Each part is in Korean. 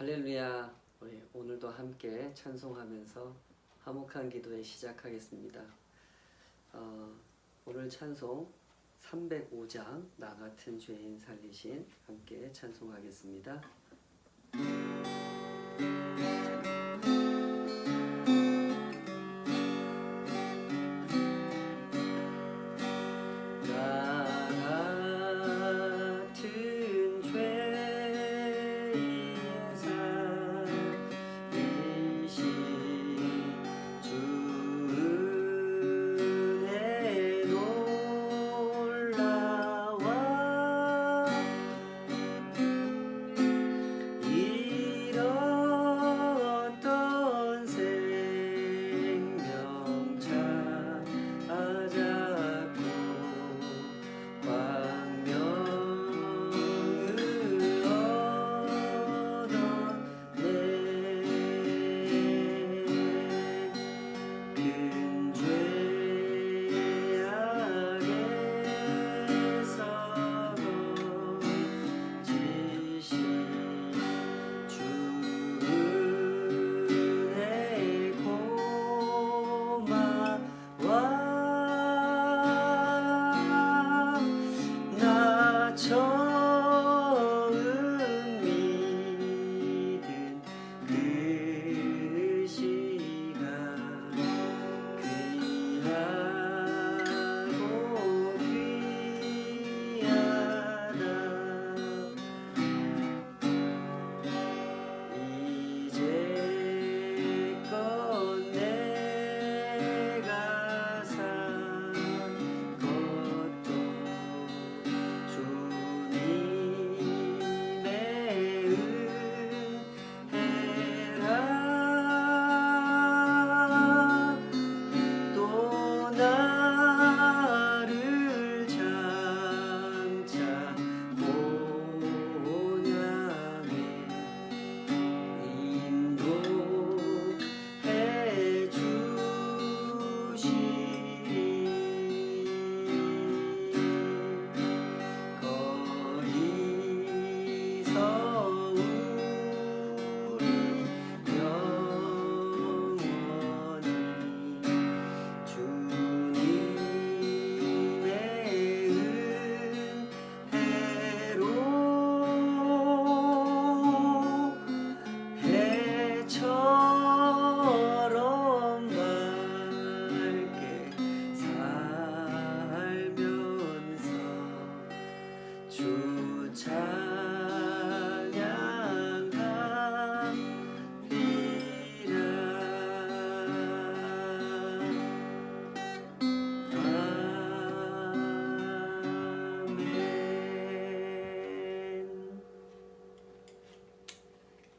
할렐루야. 우리 오늘도 함께 찬송하면서 화목한 기도에 시작하겠습니다. 오늘 찬송 305장 나 같은 죄인 살리신 함께 찬송하겠습니다.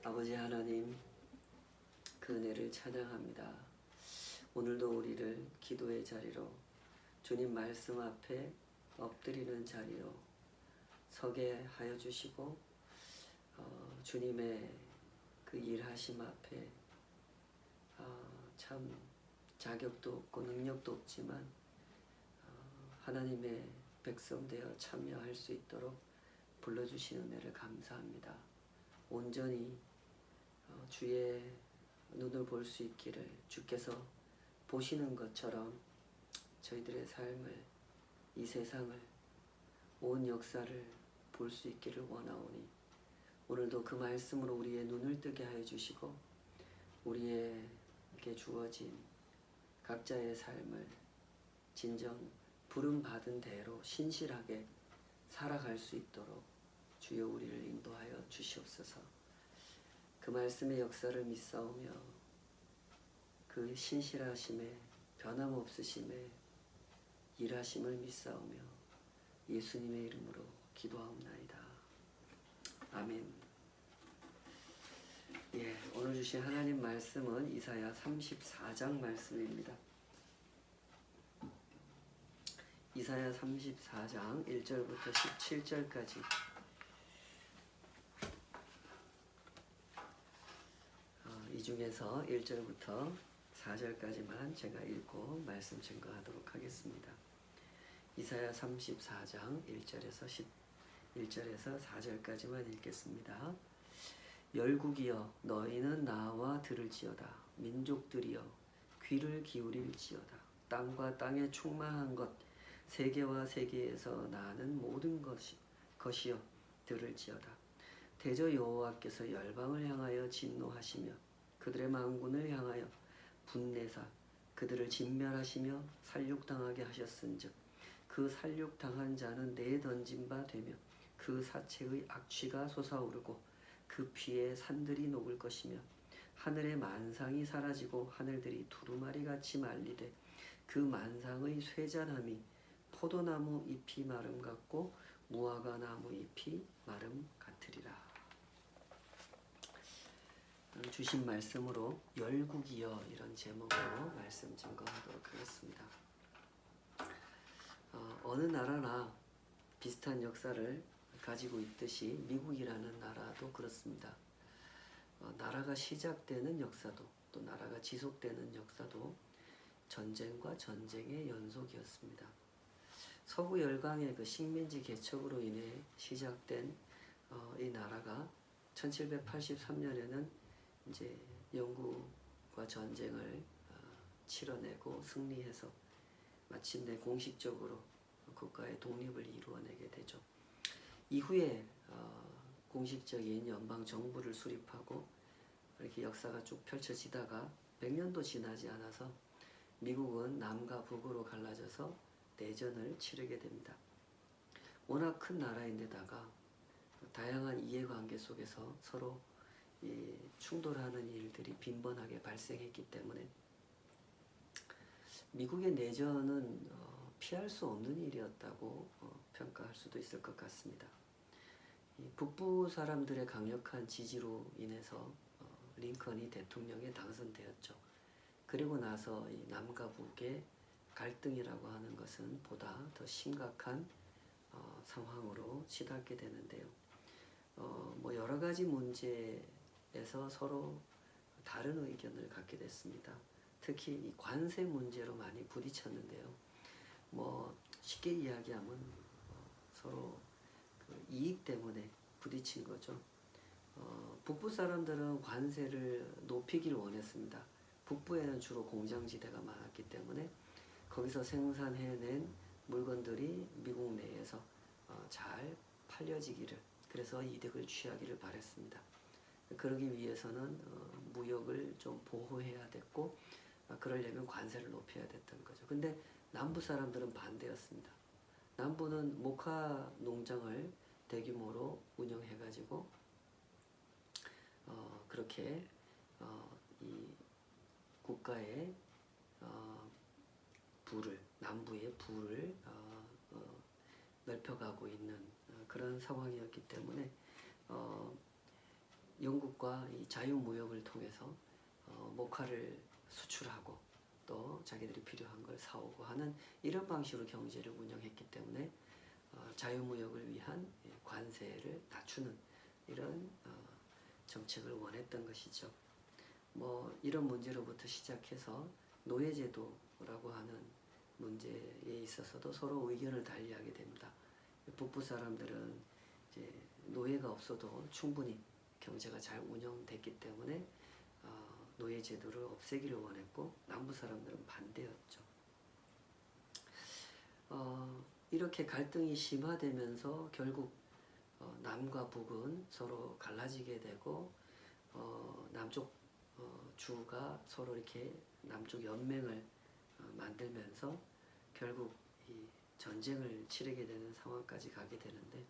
아버지 하나님, 그 은혜를 찬양합니다. 오늘도 우리를 기도의 자리로, 주님 말씀 앞에 엎드리는 자리로 서게 하여 주시고, 주님의 그 일하심 앞에 참 자격도 없고 능력도 없지만 하나님의 백성 되어 참여할 수 있도록 불러주신 은혜를 감사합니다. 온전히 주의 눈을 볼 수 있기를, 주께서 보시는 것처럼 저희들의 삶을, 이 세상을, 온 역사를 볼 수 있기를 원하오니 오늘도 그 말씀으로 우리의 눈을 뜨게 하여 주시고, 우리에게 주어진 각자의 삶을 진정 부름받은 대로 신실하게 살아갈 수 있도록 주여 우리를 인도하여 주시옵소서. 그 말씀의 역사를 믿사오며 그 신실하심에 변함없으심에 일하심을 믿사오며 예수님의 이름으로 기도하옵나이다. 아멘. 오늘 주신 하나님 말씀은 이사야 34장 말씀입니다. 이사야 34장 1절부터 17절까지 이 중에서 1절부터 4절까지만 제가 읽고 말씀 증거하도록 하겠습니다. 이사야 34장 1절에서 4절까지만 읽겠습니다. 열국이여 너희는 나와 들을지어다. 민족들이여 귀를 기울일지어다. 땅과 땅에 충만한 것 세계와 세계에서 나는 모든 것이여 들을지어다. 대저 여호와께서 열방을 향하여 진노하시며 그들의 만군을 향하여 분내사 그들을 진멸하시며 살육당하게 하셨은즉 그 살육당한 자는 내던진 바 되며 그 사체의 악취가 솟아오르고 그 피에 산들이 녹을 것이며 하늘의 만상이 사라지고 하늘들이 두루마리같이 말리되 그 만상의 쇠잔함이 포도나무 잎이 마름 같고 무화과 나무 잎이 마름 같으리라. 주신 말씀으로 열국이여 이런 제목으로 말씀 증거하도록 하겠습니다. 어느 나라나 비슷한 역사를 가지고 있듯이 미국이라는 나라도 그렇습니다. 나라가 시작되는 역사도 또 나라가 지속되는 역사도 전쟁과 전쟁의 연속이었습니다. 서구 열강의 그 식민지 개척으로 인해 시작된 이 나라가 1783년에는 이제 영국과 전쟁을 치러내고 승리해서 마침내 공식적으로 국가의 독립을 이루어내게 되죠. 이후에 공식적인 연방 정부를 수립하고 이렇게 역사가 쭉 펼쳐지다가 100년도 지나지 않아서 미국은 남과 북으로 갈라져서 내전을 치르게 됩니다. 워낙 큰 나라인데다가 다양한 이해관계 속에서 서로 충돌하는 일들이 빈번하게 발생했기 때문에 미국의 내전은 피할 수 없는 일이었다고 평가할 수도 있을 것 같습니다. 북부 사람들의 강력한 지지로 인해서 링컨이 대통령에 당선되었죠. 그리고 나서 이 남과 북의 갈등이라고 하는 것은 보다 더 심각한 상황으로 치닫게 되는데요. 뭐 여러 가지 문제에서 서로 다른 의견을 갖게 됐습니다. 특히 이 관세 문제로 많이 부딪혔는데요. 뭐 쉽게 이야기하면 서로 그 이익 때문에 부딪힌 거죠. 북부 사람들은 관세를 높이길 원했습니다. 북부에는 주로 공장지대가 많았기 때문에 거기서 생산해낸 물건들이 미국 내에서 잘 팔려지기를, 그래서 이득을 취하기를 바랬습니다. 그러기 위해서는 무역을 좀 보호해야 됐고 그러려면 관세를 높여야 됐던 거죠. 근데 남부 사람들은 반대였습니다. 남부는 목화 농장을 대규모로 운영해가지고 그렇게 이 국가의 남부의 부를 넓혀가고 있는 그런 상황이었기 때문에 영국과 이 자유무역을 통해서 목화를 수출하고 또 자기들이 필요한 걸 사오고 하는 이런 방식으로 경제를 운영했기 때문에 자유무역을 위한 관세를 낮추는 이런 정책을 원했던 것이죠. 뭐 이런 문제로부터 시작해서 노예제도라고 하는 문제에 있어서도 서로 의견을 달리하게 됩니다. 북부 사람들은 이제 노예가 없어도 충분히 경제가 잘 운영됐기 때문에 노예제도를 없애기를 원했고 남부 사람들은 반대였죠. 이렇게 갈등이 심화되면서 결국 남과 북은 서로 갈라지게 되고 남쪽 주가 서로 이렇게 남쪽 연맹을 만들면서 결국 이 전쟁을 치르게 되는 상황까지 가게 되는데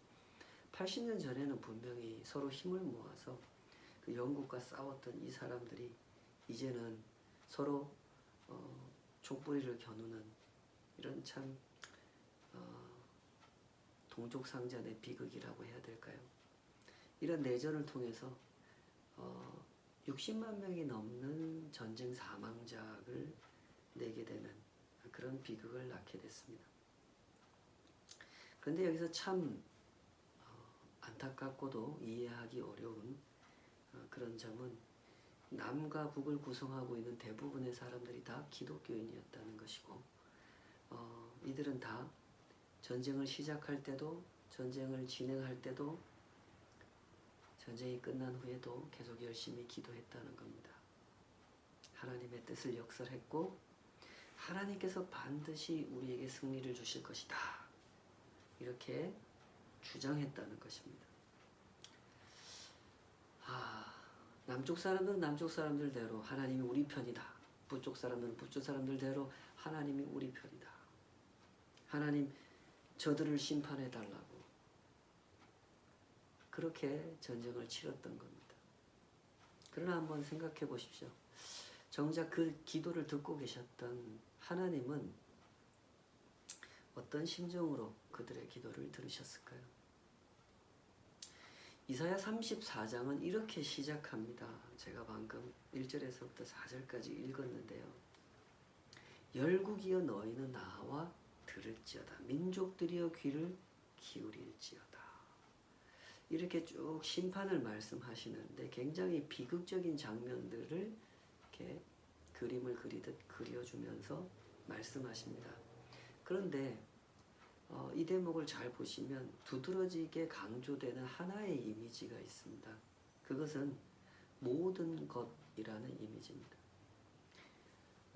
80년 전에는 분명히 서로 힘을 모아서 그 영국과 싸웠던 이 사람들이 이제는 서로 족부리를 겨누는 이런 참 동족상잔의 비극이라고 해야 될까요? 이런 내전을 통해서 60만 명이 넘는 전쟁 사망자를 내게 되는 그런 비극을 낳게 됐습니다. 그런데 여기서 참 안타깝고도 이해하기 어려운 그런 점은 남과 북을 구성하고 있는 대부분의 사람들이 다 기독교인이었다는 것이고 이들은 다 전쟁을 시작할 때도 전쟁을 진행할 때도 전쟁이 끝난 후에도 계속 열심히 기도했다는 겁니다. 하나님의 뜻을 역설했고 하나님께서 반드시 우리에게 승리를 주실 것이다. 이렇게 주장했다는 것입니다. 남쪽 사람들은 남쪽 사람들대로 하나님이 우리 편이다. 북쪽 사람들은 북쪽 사람들대로 하나님이 우리 편이다. 하나님 저들을 심판해 달라고 그렇게 전쟁을 치렀던 겁니다. 그러나 한번 생각해 보십시오. 정작 그 기도를 듣고 계셨던 하나님은 어떤 심정으로 그들의 기도를 들으셨을까요? 이사야 34장은 이렇게 시작합니다. 제가 방금 1절에서부터 4절까지 읽었는데요. 열국이여 너희는 나와 들을지어다. 민족들이여 귀를 기울일지어다. 이렇게 쭉 심판을 말씀하시는데 굉장히 비극적인 장면들을 이렇게 그림을 그리듯 그려주면서 말씀하십니다. 그런데 이 대목을 잘 보시면 두드러지게 강조되는 하나의 이미지가 있습니다. 그것은 모든 것이라는 이미지입니다.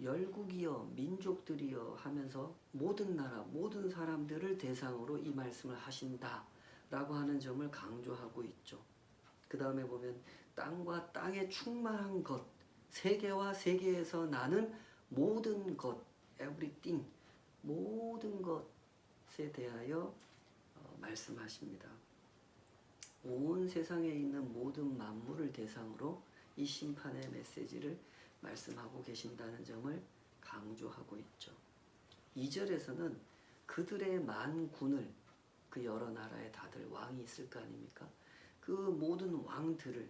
열국이여 민족들이여 하면서 모든 나라 모든 사람들을 대상으로 이 말씀을 하신다라고 하는 점을 강조하고 있죠. 그 다음에 보면 땅과 땅에 충만한 것, 세계와 세계에서 나는 모든 것, everything, 모든 것에 대하여 말씀하십니다. 온 세상에 있는 모든 만물을 대상으로 이 심판의 메시지를 말씀하고 계신다는 점을 강조하고 있죠. 2절에서는 그들의 만군을, 그 여러 나라에 다들 왕이 있을 거 아닙니까? 그 모든 왕들을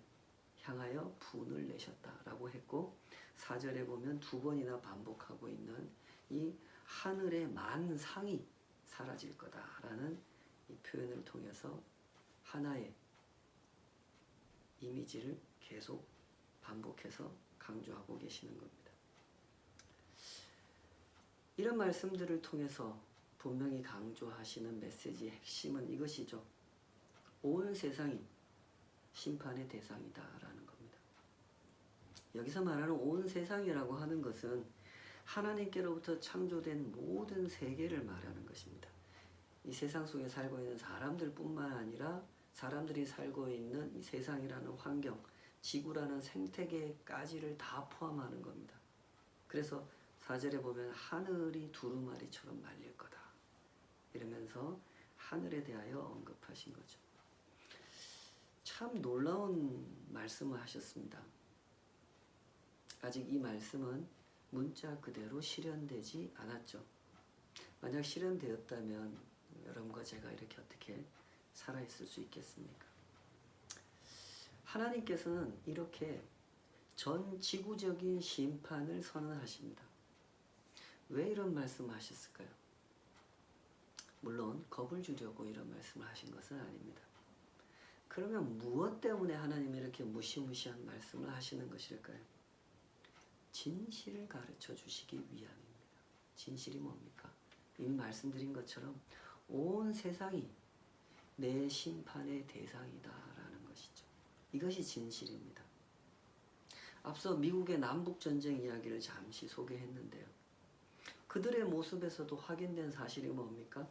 향하여 분을 내셨다라고 했고 4절에 보면 두 번이나 반복하고 있는 이 하늘의 만상이 사라질 거다라는 이 표현을 통해서 하나의 이미지를 계속 반복해서 강조하고 계시는 겁니다. 이런 말씀들을 통해서 분명히 강조하시는 메시지의 핵심은 이것이죠. 온 세상이 심판의 대상이다라는 겁니다. 여기서 말하는 온 세상이라고 하는 것은 하나님께로부터 창조된 모든 세계를 말하는 것입니다. 이 세상 속에 살고 있는 사람들뿐만 아니라 사람들이 살고 있는 이 세상이라는 환경, 지구라는 생태계까지를 다 포함하는 겁니다. 그래서 4절에 보면 하늘이 두루마리처럼 말릴 거다. 이러면서 하늘에 대하여 언급하신 거죠. 참 놀라운 말씀을 하셨습니다. 아직 이 말씀은 문자 그대로 실현되지 않았죠. 만약 실현되었다면 여러분과 제가 이렇게 어떻게 살아있을 수 있겠습니까? 하나님께서는 이렇게 전 지구적인 심판을 선언하십니다. 왜 이런 말씀을 하셨을까요? 물론 겁을 주려고 이런 말씀을 하신 것은 아닙니다. 그러면 무엇 때문에 하나님이 이렇게 무시무시한 말씀을 하시는 것일까요? 진실을 가르쳐 주시기 위함입니다. 진실이 뭡니까? 이미 말씀드린 것처럼 온 세상이 내 심판의 대상이다라는 것이죠. 이것이 진실입니다. 앞서 미국의 남북전쟁 이야기를 잠시 소개했는데요. 그들의 모습에서도 확인된 사실이 뭡니까?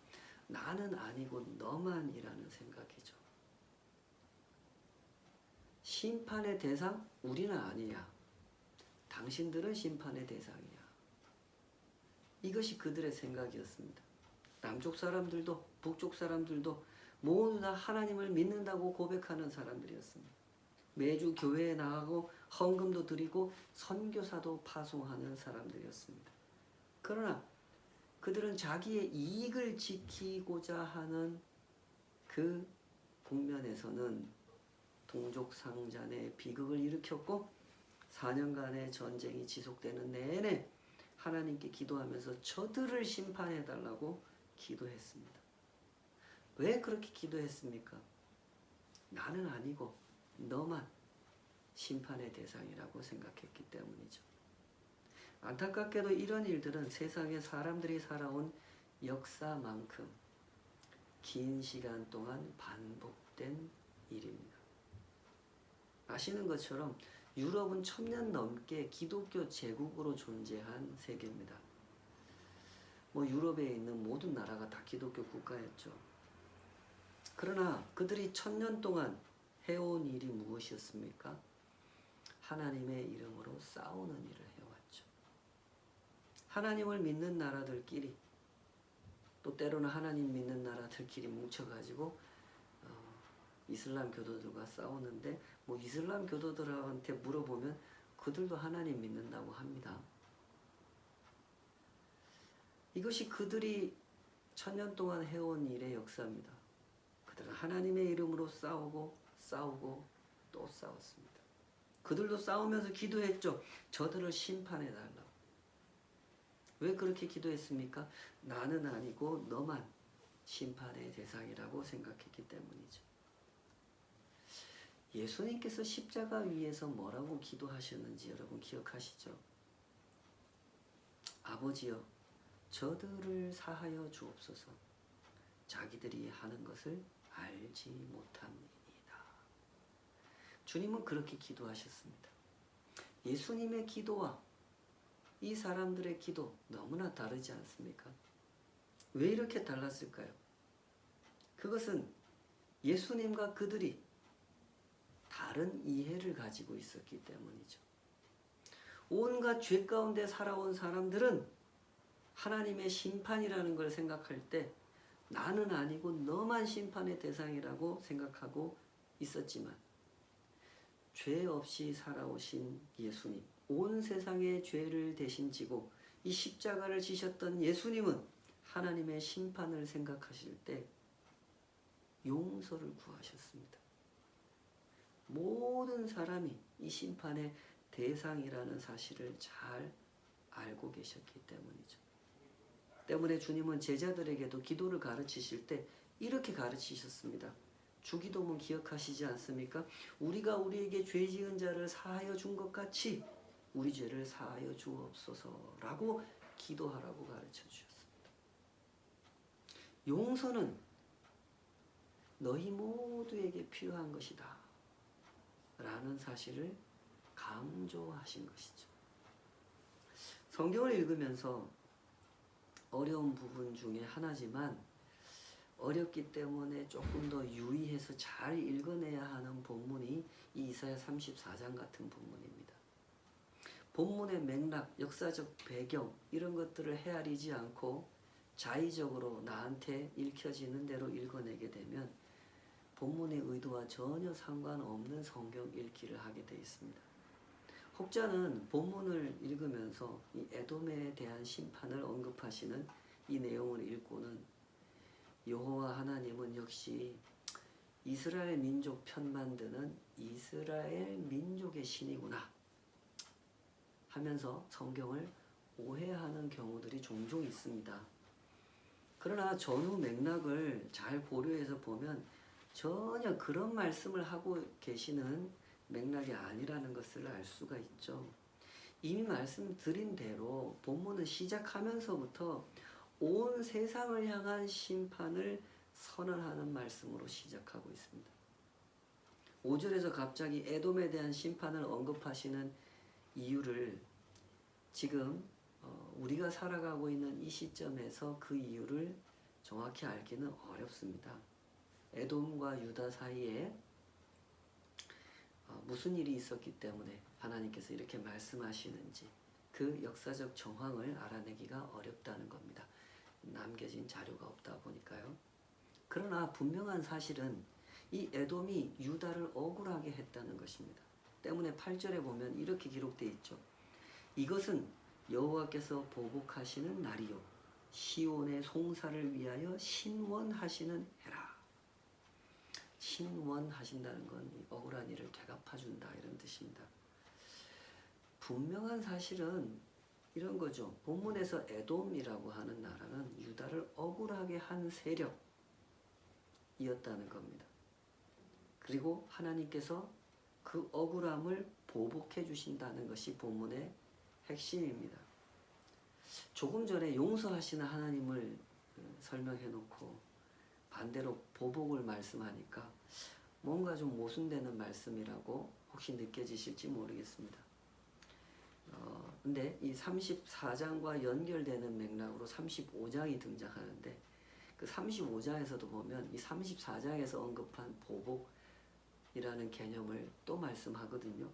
나는 아니고 너만이라는 생각이죠. 심판의 대상? 우리는 아니야. 당신들은 심판의 대상이야. 이것이 그들의 생각이었습니다. 남쪽 사람들도 북쪽 사람들도 모두 다 하나님을 믿는다고 고백하는 사람들이었습니다. 매주 교회에 나가고 헌금도 드리고 선교사도 파송하는 사람들이었습니다. 그러나 그들은 자기의 이익을 지키고자 하는 그 국면에서는 동족상잔의 비극을 일으켰고 4년간의 전쟁이 지속되는 내내 하나님께 기도하면서 저들을 심판해달라고 기도했습니다. 왜 그렇게 기도했습니까? 나는 아니고 너만 심판의 대상이라고 생각했기 때문이죠. 안타깝게도 이런 일들은 세상에 사람들이 살아온 역사만큼 긴 시간 동안 반복된 일입니다. 아시는 것처럼 유럽은 1000년 넘게 기독교 제국으로 존재한 세계입니다. 유럽에 있는 모든 나라가 다 기독교 국가였죠. 그러나 그들이 1000년 동안 해온 일이 무엇이었습니까? 하나님의 이름으로 싸우는 일을 해왔죠. 하나님을 믿는 나라들끼리, 또 때로는 하나님 믿는 나라들끼리 뭉쳐가지고 이슬람 교도들과 싸우는데 이슬람 교도들한테 물어보면 그들도 하나님 믿는다고 합니다. 이것이 그들이 1000년 동안 해온 일의 역사입니다. 그들은 하나님의 이름으로 싸우고 또 싸웠습니다. 그들도 싸우면서 기도했죠. 저들을 심판해달라고. 왜 그렇게 기도했습니까? 나는 아니고 너만 심판의 대상이라고 생각했기 때문이죠. 예수님께서 십자가 위에서 뭐라고 기도하셨는지 여러분 기억하시죠? 아버지여, 저들을 사하여 주옵소서. 자기들이 하는 것을 알지 못함이니이다. 주님은 그렇게 기도하셨습니다. 예수님의 기도와 이 사람들의 기도 너무나 다르지 않습니까? 왜 이렇게 달랐을까요? 그것은 예수님과 그들이 다른 이해를 가지고 있었기 때문이죠. 온갖 죄 가운데 살아온 사람들은 하나님의 심판이라는 걸 생각할 때 나는 아니고 너만 심판의 대상이라고 생각하고 있었지만, 죄 없이 살아오신 예수님, 온 세상의 죄를 대신 지고 이 십자가를 지셨던 예수님은 하나님의 심판을 생각하실 때 용서를 구하셨습니다. 모든 사람이 이 심판의 대상이라는 사실을 잘 알고 계셨기 때문이죠. 때문에 주님은 제자들에게도 기도를 가르치실 때 이렇게 가르치셨습니다. 주기도문 기억하시지 않습니까? 우리가 우리에게 죄 지은 자를 사하여 준 것 같이 우리 죄를 사하여 주옵소서라고 기도하라고 가르쳐 주셨습니다. 용서는 너희 모두에게 필요한 것이다 라는 사실을 강조하신 것이죠. 성경을 읽으면서 어려운 부분 중에 하나지만 어렵기 때문에 조금 더 유의해서 잘 읽어내야 하는 본문이 이 이사야 34장 같은 본문입니다. 본문의 맥락, 역사적 배경 이런 것들을 헤아리지 않고 자의적으로 나한테 읽혀지는 대로 읽어내게 되면 본문의 의도와 전혀 상관없는 성경 읽기를 하게 되어 있습니다. 혹자는 본문을 읽으면서 이 에돔에 대한 심판을 언급하시는 이 내용을 읽고는 여호와 하나님은 역시 이스라엘 민족 편만 드는 이스라엘 민족의 신이구나 하면서 성경을 오해하는 경우들이 종종 있습니다. 그러나 전후 맥락을 잘 고려해서 보면 전혀 그런 말씀을 하고 계시는 맥락이 아니라는 것을 알 수가 있죠. 이미 말씀드린 대로 본문은 시작하면서부터 온 세상을 향한 심판을 선언하는 말씀으로 시작하고 있습니다. 5절에서 갑자기 에돔에 대한 심판을 언급하시는 이유를 지금 우리가 살아가고 있는 이 시점에서 그 이유를 정확히 알기는 어렵습니다. 에돔과 유다 사이에 무슨 일이 있었기 때문에 하나님께서 이렇게 말씀하시는지 그 역사적 정황을 알아내기가 어렵다는 겁니다. 남겨진 자료가 없다 보니까요. 그러나 분명한 사실은 이 에돔이 유다를 억울하게 했다는 것입니다. 때문에 8절에 보면 이렇게 기록되어 있죠. 이것은 여호와께서 보복하시는 날이요 시온의 송사를 위하여 신원하시는 해라. 신원하신다는 건 억울한 일을 되갚아준다 이런 뜻입니다. 분명한 사실은 이런 거죠. 본문에서 에돔이라고 하는 나라는 유다를 억울하게 한 세력이었다는 겁니다. 그리고 하나님께서 그 억울함을 보복해 주신다는 것이 본문의 핵심입니다. 조금 전에 용서하시는 하나님을 설명해 놓고 반대로 보복을 말씀하니까 뭔가 좀 모순되는 말씀이라고 혹시 느껴지실지 모르겠습니다. 근데 이 34장과 연결되는 맥락으로 35장이 등장하는데 그 35장에서도 보면 이 34장에서 언급한 보복이라는 개념을 또 말씀하거든요.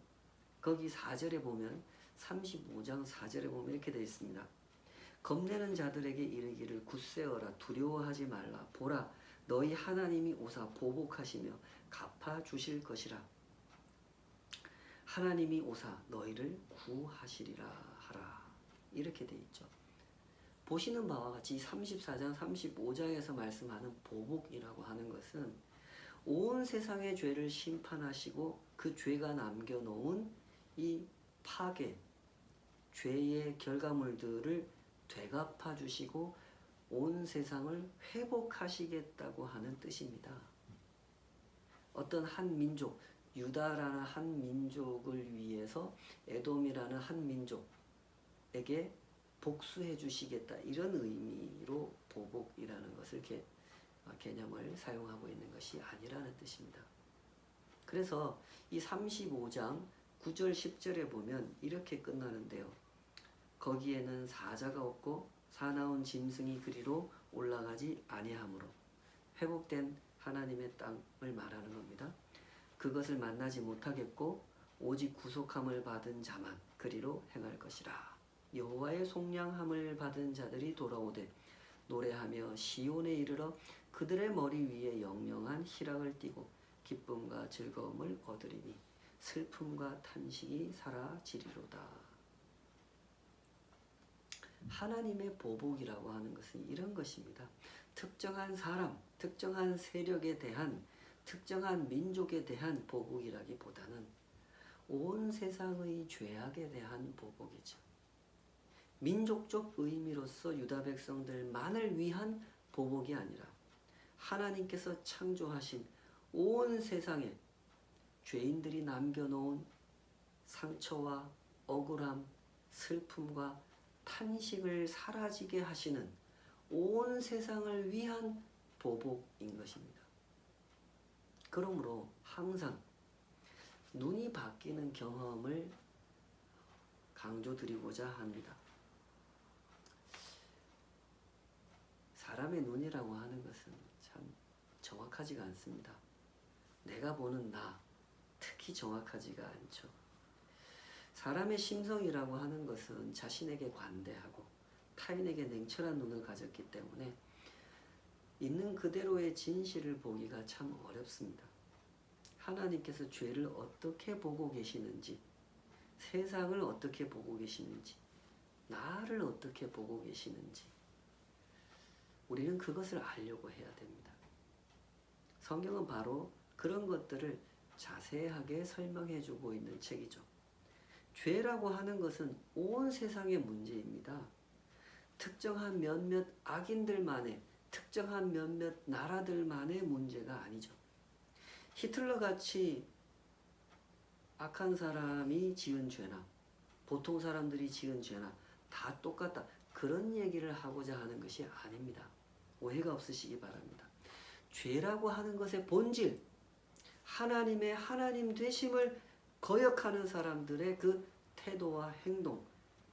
거기 4절에 보면 35장 4절에 보면 이렇게 되어 있습니다. 겁내는 자들에게 이르기를 굳세어라 두려워하지 말라 보라 너희 하나님이 오사 보복하시며 갚아주실 것이라 하나님이 오사 너희를 구하시리라 하라 이렇게 돼 있죠. 보시는 바와 같이 34장 35장에서 말씀하는 보복이라고 하는 것은 온 세상의 죄를 심판하시고 그 죄가 남겨놓은 이 파괴, 죄의 결과물들을 되갚아 주시고 온 세상을 회복하시겠다고 하는 뜻입니다. 어떤 한 민족, 유다라는 한 민족을 위해서 에돔이라는 한 민족에게 복수해 주시겠다 이런 의미로 보복이라는 것을 개념을 사용하고 있는 것이 아니라는 뜻입니다. 그래서 이 35장 9절 10절에 보면 이렇게 끝나는데요. 거기에는 사자가 없고 사나운 짐승이 그리로 올라가지 아니하므로 회복된 하나님의 땅을 말하는 겁니다. 그것을 만나지 못하겠고 오직 구속함을 받은 자만 그리로 행할 것이라. 여호와의 속량함을 받은 자들이 돌아오되 노래하며 시온에 이르러 그들의 머리 위에 영영한 희락을 띠고 기쁨과 즐거움을 얻으리니 슬픔과 탄식이 사라지리로다. 하나님의 보복이라고 하는 것은 이런 것입니다. 특정한 사람, 특정한 세력에 대한, 특정한 민족에 대한 보복이라기보다는 온 세상의 죄악에 대한 보복이죠. 민족적 의미로서 유다 백성들만을 위한 보복이 아니라 하나님께서 창조하신 온 세상에 죄인들이 남겨놓은 상처와 억울함, 슬픔과 탄식을 사라지게 하시는 온 세상을 위한 보복인 것입니다. 그러므로 항상 눈이 바뀌는 경험을 강조드리고자 합니다. 사람의 눈이라고 하는 것은 참 정확하지가 않습니다. 내가 보는 나, 특히 정확하지가 않죠. 사람의 심성이라고 하는 것은 자신에게 관대하고 타인에게 냉철한 눈을 가졌기 때문에 있는 그대로의 진실을 보기가 참 어렵습니다. 하나님께서 죄를 어떻게 보고 계시는지, 세상을 어떻게 보고 계시는지, 나를 어떻게 보고 계시는지 우리는 그것을 알려고 해야 됩니다. 성경은 바로 그런 것들을 자세하게 설명해주고 있는 책이죠. 죄라고 하는 것은 온 세상의 문제입니다. 특정한 몇몇 악인들만의, 특정한 몇몇 나라들만의 문제가 아니죠. 히틀러같이 악한 사람이 지은 죄나 보통 사람들이 지은 죄나 다 똑같다. 그런 얘기를 하고자 하는 것이 아닙니다. 오해가 없으시기 바랍니다. 죄라고 하는 것의 본질, 하나님의 하나님 되심을 거역하는 사람들의 그 태도와 행동,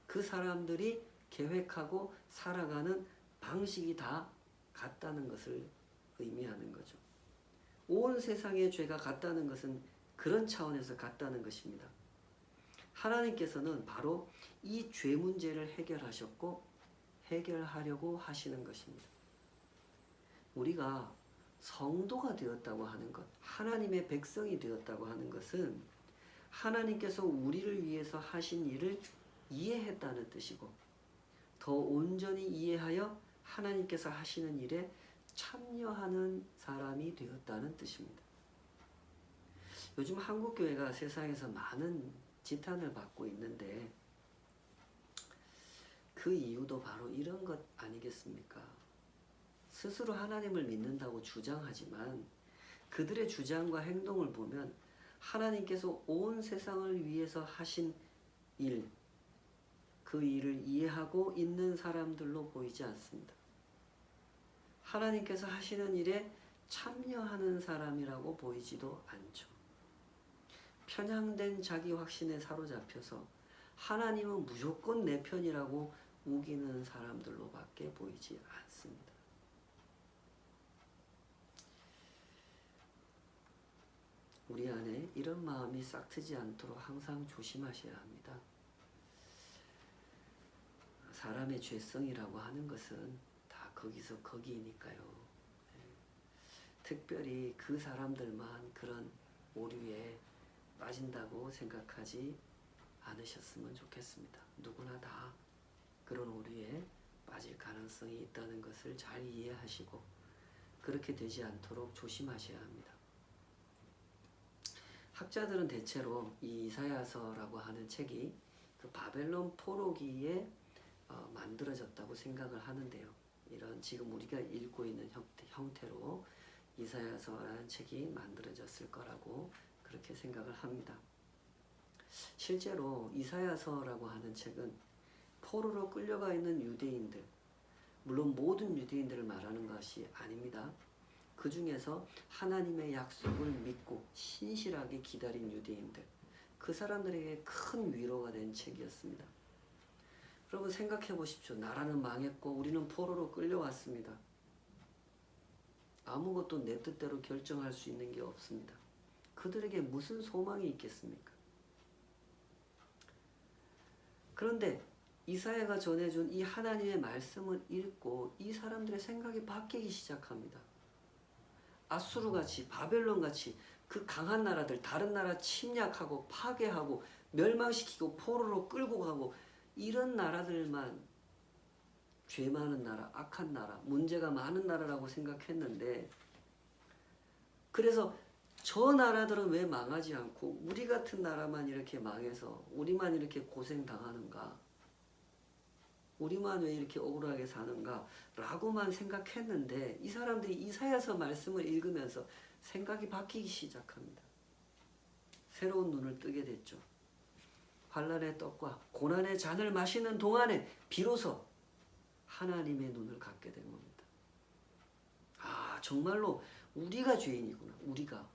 그 사람들이 계획하고 살아가는 방식이 다 같다는 것을 의미하는 거죠. 온 세상의 죄가 같다는 것은 그런 차원에서 같다는 것입니다. 하나님께서는 바로 이 죄 문제를 해결하셨고 해결하려고 하시는 것입니다. 우리가 성도가 되었다고 하는 것, 하나님의 백성이 되었다고 하는 것은 하나님께서 우리를 위해서 하신 일을 이해했다는 뜻이고 더 온전히 이해하여 하나님께서 하시는 일에 참여하는 사람이 되었다는 뜻입니다. 요즘 한국교회가 세상에서 많은 지탄을 받고 있는데 그 이유도 바로 이런 것 아니겠습니까? 스스로 하나님을 믿는다고 주장하지만 그들의 주장과 행동을 보면 하나님께서 온 세상을 위해서 하신 일, 그 일을 이해하고 있는 사람들로 보이지 않습니다. 하나님께서 하시는 일에 참여하는 사람이라고 보이지도 않죠. 편향된 자기 확신에 사로잡혀서 하나님은 무조건 내 편이라고 우기는 사람들로밖에 보이지 않습니다. 우리 안에 이런 마음이 싹트지 않도록 항상 조심하셔야 합니다. 사람의 죄성이라고 하는 것은 다 거기서 거기니까요. 특별히 그 사람들만 그런 오류에 빠진다고 생각하지 않으셨으면 좋겠습니다. 누구나 다 그런 오류에 빠질 가능성이 있다는 것을 잘 이해하시고 그렇게 되지 않도록 조심하셔야 합니다. 학자들은 대체로 이 이사야서라고 하는 책이 그 바벨론 포로기에 만들어졌다고 생각을 하는데요. 이런 지금 우리가 읽고 있는 형태로 이사야서라는 책이 만들어졌을 거라고 그렇게 생각을 합니다. 실제로 이사야서라고 하는 책은 포로로 끌려가 있는 유대인들, 물론 모든 유대인들을 말하는 것이 아닙니다. 그 중에서 하나님의 약속을 믿고 신실하게 기다린 유대인들, 그 사람들에게 큰 위로가 된 책이었습니다. 여러분 생각해 보십시오. 나라는 망했고 우리는 포로로 끌려왔습니다. 아무것도 내 뜻대로 결정할 수 있는 게 없습니다. 그들에게 무슨 소망이 있겠습니까? 그런데 이사야가 전해준 이 하나님의 말씀을 읽고 이 사람들의 생각이 바뀌기 시작합니다. 아수르같이 바벨론같이 그 강한 나라들, 다른 나라 침략하고 파괴하고 멸망시키고 포로로 끌고 가고 이런 나라들만 죄 많은 나라, 악한 나라, 문제가 많은 나라라고 생각했는데, 그래서 저 나라들은 왜 망하지 않고 우리 같은 나라만 이렇게 망해서 우리만 이렇게 고생당하는가, 우리만 왜 이렇게 억울하게 사는가 라고만 생각했는데, 이 사람들이 이사야서 말씀을 읽으면서 생각이 바뀌기 시작합니다. 새로운 눈을 뜨게 됐죠. 환난의 떡과 고난의 잔을 마시는 동안에 비로소 하나님의 눈을 갖게 된 겁니다. 아, 정말로 우리가 죄인이구나. 우리가.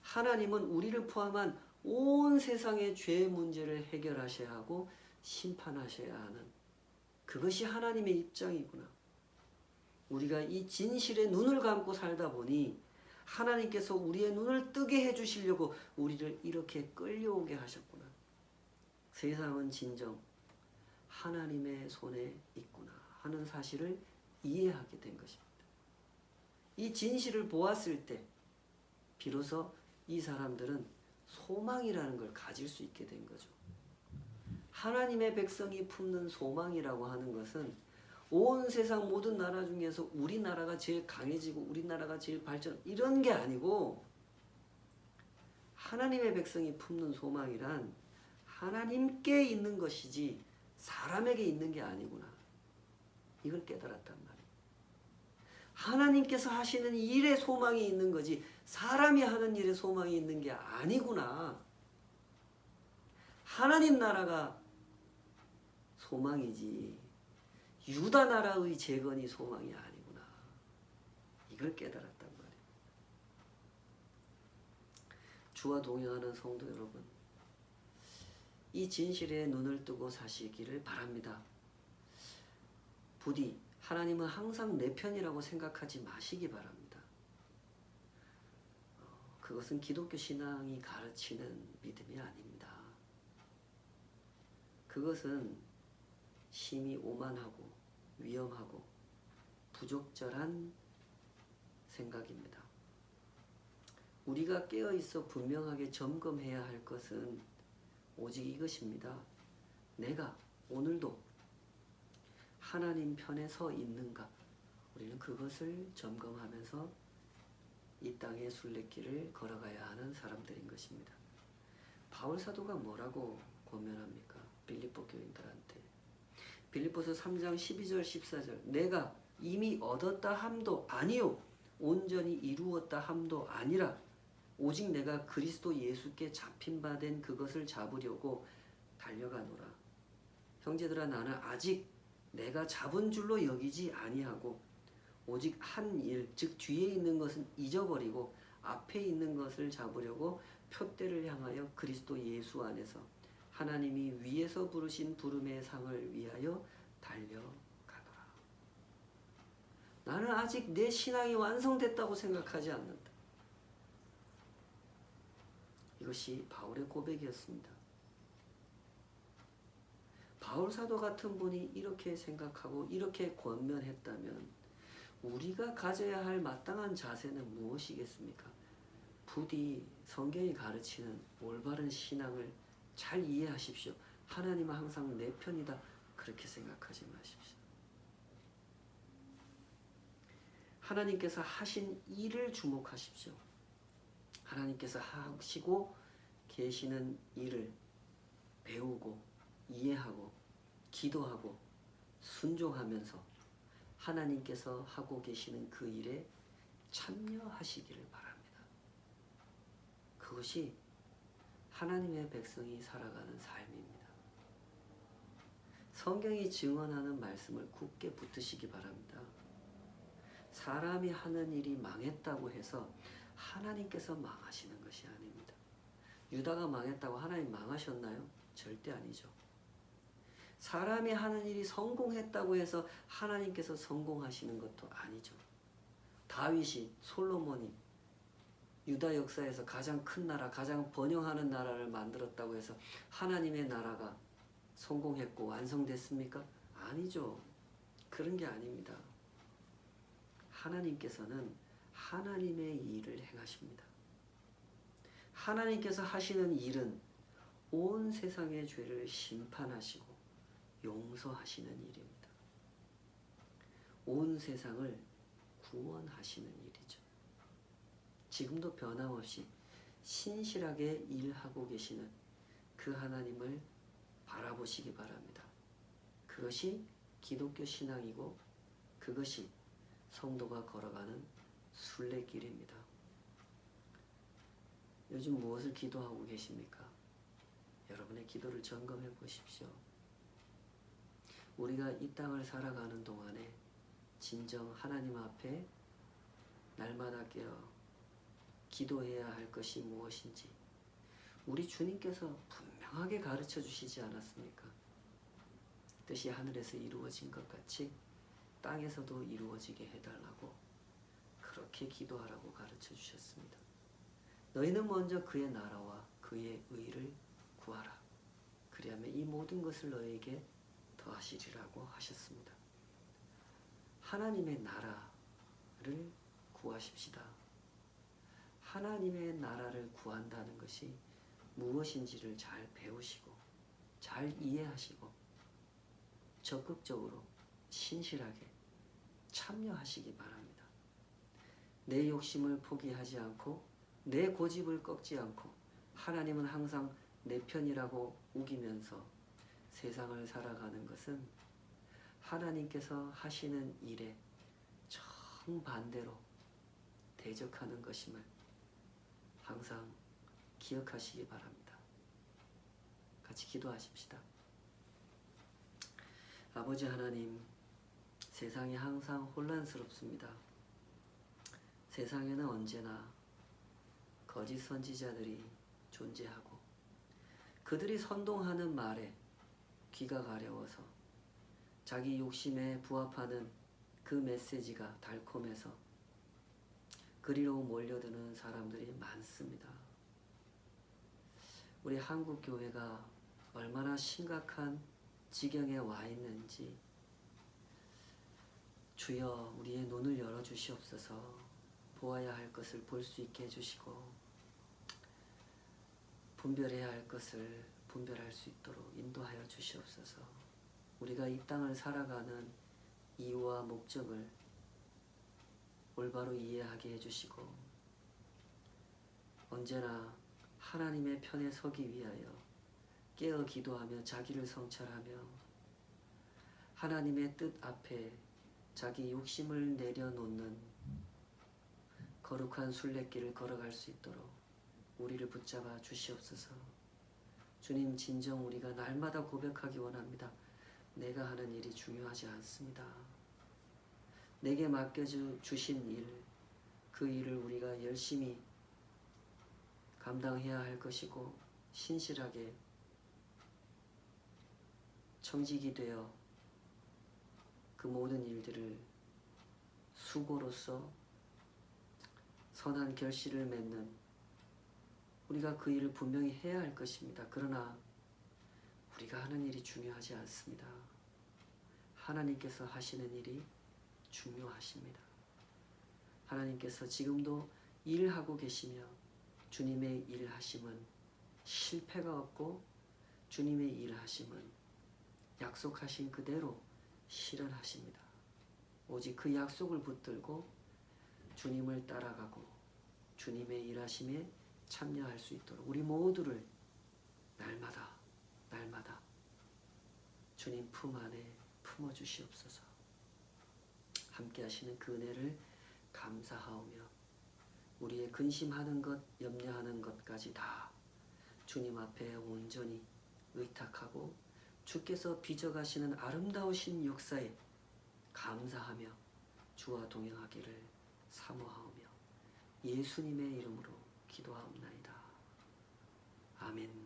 하나님은 우리를 포함한 온 세상의 죄 문제를 해결하셔야 하고 심판하셔야 하는, 그것이 하나님의 입장이구나. 우리가 이 진실에 눈을 감고 살다 보니 하나님께서 우리의 눈을 뜨게 해주시려고 우리를 이렇게 끌려오게 하셨구나. 세상은 진정 하나님의 손에 있구나 하는 사실을 이해하게 된 것입니다. 이 진실을 보았을 때 비로소 이 사람들은 소망이라는 걸 가질 수 있게 된 거죠. 하나님의 백성이 품는 소망이라고 하는 것은 온 세상 모든 나라 중에서 우리나라가 제일 강해지고 우리나라가 제일 발전, 이런 게 아니고, 하나님의 백성이 품는 소망이란 하나님께 있는 것이지 사람에게 있는 게 아니구나. 이걸 깨달았단 말이에요. 하나님께서 하시는 일에 소망이 있는 거지 사람이 하는 일에 소망이 있는 게 아니구나. 하나님 나라가 소망이지 유다 나라의 재건이 소망이 아니구나. 이걸 깨달았단 말이에요. 주와 동행하는 성도 여러분, 이 진실에 눈을 뜨고 사시기를 바랍니다. 부디 하나님은 항상 내 편이라고 생각하지 마시기 바랍니다. 그것은 기독교 신앙이 가르치는 믿음이 아닙니다. 그것은 심히 오만하고 위험하고 부적절한 생각입니다. 우리가 깨어있어 분명하게 점검해야 할 것은 오직 이것입니다. 내가 오늘도 하나님 편에 서 있는가? 우리는 그것을 점검하면서 이 땅의 순례길을 걸어가야 하는 사람들인 것입니다. 바울 사도가 뭐라고 권면합니까? 빌립보 교인들한테. 빌립보서 3장 12절 14절, 내가 이미 얻었다 함도 아니요 온전히 이루었다 함도 아니라 오직 내가 그리스도 예수께 잡힌 바 된 그것을 잡으려고 달려가노라. 형제들아, 나는 아직 내가 잡은 줄로 여기지 아니하고 오직 한 일, 즉 뒤에 있는 것은 잊어버리고 앞에 있는 것을 잡으려고 표대를 향하여 그리스도 예수 안에서 하나님이 위에서 부르신 부름의 상을 위하여 달려가노라. 나는 아직 내 신앙이 완성됐다고 생각하지 않는다. 이것이 바울의 고백이었습니다. 바울 사도 같은 분이 이렇게 생각하고 이렇게 권면했다면 우리가 가져야 할 마땅한 자세는 무엇이겠습니까? 부디 성경이 가르치는 올바른 신앙을 잘 이해하십시오. 하나님은 항상 내 편이다. 그렇게 생각하지 마십시오. 하나님께서 하신 일을 주목하십시오. 하나님께서 하시고 계시는 일을 배우고 이해하고 기도하고 순종하면서 하나님께서 하고 계시는 그 일에 참여하시기를 바랍니다. 그것이 하나님의 백성이 살아가는 삶입니다. 성경이 증언하는 말씀을 굳게 붙드시기 바랍니다. 사람이 하는 일이 망했다고 해서 하나님께서 망하시는 것이 아닙니다. 유다가 망했다고 하나님 망하셨나요? 절대 아니죠. 사람이 하는 일이 성공했다고 해서 하나님께서 성공하시는 것도 아니죠. 다윗이, 솔로몬이 유다 역사에서 가장 큰 나라, 가장 번영하는 나라를 만들었다고 해서 하나님의 나라가 성공했고 완성됐습니까? 아니죠. 그런 게 아닙니다. 하나님께서는 하나님의 일을 행하십니다. 하나님께서 하시는 일은 온 세상의 죄를 심판하시고 용서하시는 일입니다. 온 세상을 구원하시는 일이죠. 지금도 변함없이 신실하게 일하고 계시는 그 하나님을 바라보시기 바랍니다. 그것이 기독교 신앙이고 그것이 성도가 걸어가는 순례길입니다. 요즘 무엇을 기도하고 계십니까? 여러분의 기도를 점검해 보십시오. 우리가 이 땅을 살아가는 동안에 진정 하나님 앞에 날마다 깨어 기도해야 할 것이 무엇인지 우리 주님께서 분명하게 가르쳐 주시지 않았습니까? 뜻이 하늘에서 이루어진 것 같이 땅에서도 이루어지게 해달라고 그렇게 기도하라고 가르쳐 주셨습니다. 너희는 먼저 그의 나라와 그의 의를 구하라. 그리하면 이 모든 것을 너희에게 더하시리라고 하셨습니다. 하나님의 나라를 구하십시다. 하나님의 나라를 구한다는 것이 무엇인지를 잘 배우시고 잘 이해하시고 적극적으로 신실하게 참여하시기 바랍니다. 내 욕심을 포기하지 않고 내 고집을 꺾지 않고 하나님은 항상 내 편이라고 우기면서 세상을 살아가는 것은 하나님께서 하시는 일에 정반대로 대적하는 것임을 항상 기억하시기 바랍니다. 같이 기도하십시다. 아버지 하나님, 세상이 항상 혼란스럽습니다. 세상에는 언제나 거짓 선지자들이 존재하고 그들이 선동하는 말에 귀가 가려워서 자기 욕심에 부합하는 그 메시지가 달콤해서 그리로 몰려드는 사람들이 많습니다. 우리 한국 교회가 얼마나 심각한 지경에 와 있는지 주여 우리의 눈을 열어 주시옵소서. 보아야 할 것을 볼 수 있게 해주시고 분별해야 할 것을 분별할 수 있도록 인도하여 주시옵소서. 우리가 이 땅을 살아가는 이유와 목적을 올바로 이해하게 해주시고 언제나 하나님의 편에 서기 위하여 깨어 기도하며 자기를 성찰하며 하나님의 뜻 앞에 자기 욕심을 내려놓는 거룩한 순례길을 걸어갈 수 있도록 우리를 붙잡아 주시옵소서. 주님, 진정 우리가 날마다 고백하기 원합니다. 내가 하는 일이 중요하지 않습니다. 내게 맡겨주신 일, 그 일을 우리가 열심히 감당해야 할 것이고 신실하게 청직이 되어 그 모든 일들을 수고로서 선한 결실을 맺는 우리가 그 일을 분명히 해야 할 것입니다. 그러나 우리가 하는 일이 중요하지 않습니다. 하나님께서 하시는 일이 중요하십니다. 하나님께서 지금도 일하고 계시며 주님의 일하심은 실패가 없고 주님의 일하심은 약속하신 그대로 실현하십니다. 오직 그 약속을 붙들고 주님을 따라가고 주님의 일하심에 참여할 수 있도록 우리 모두를 날마다 주님 품 안에 품어주시옵소서. 함께 하시는 그 은혜를 감사하오며 우리의 근심하는 것, 염려하는 것까지 다 주님 앞에 온전히 의탁하고 주께서 빚어가시는 아름다우신 역사에 감사하며 주와 동행하기를 사모하오며 예수님의 이름으로 기도하옵나이다. 아멘.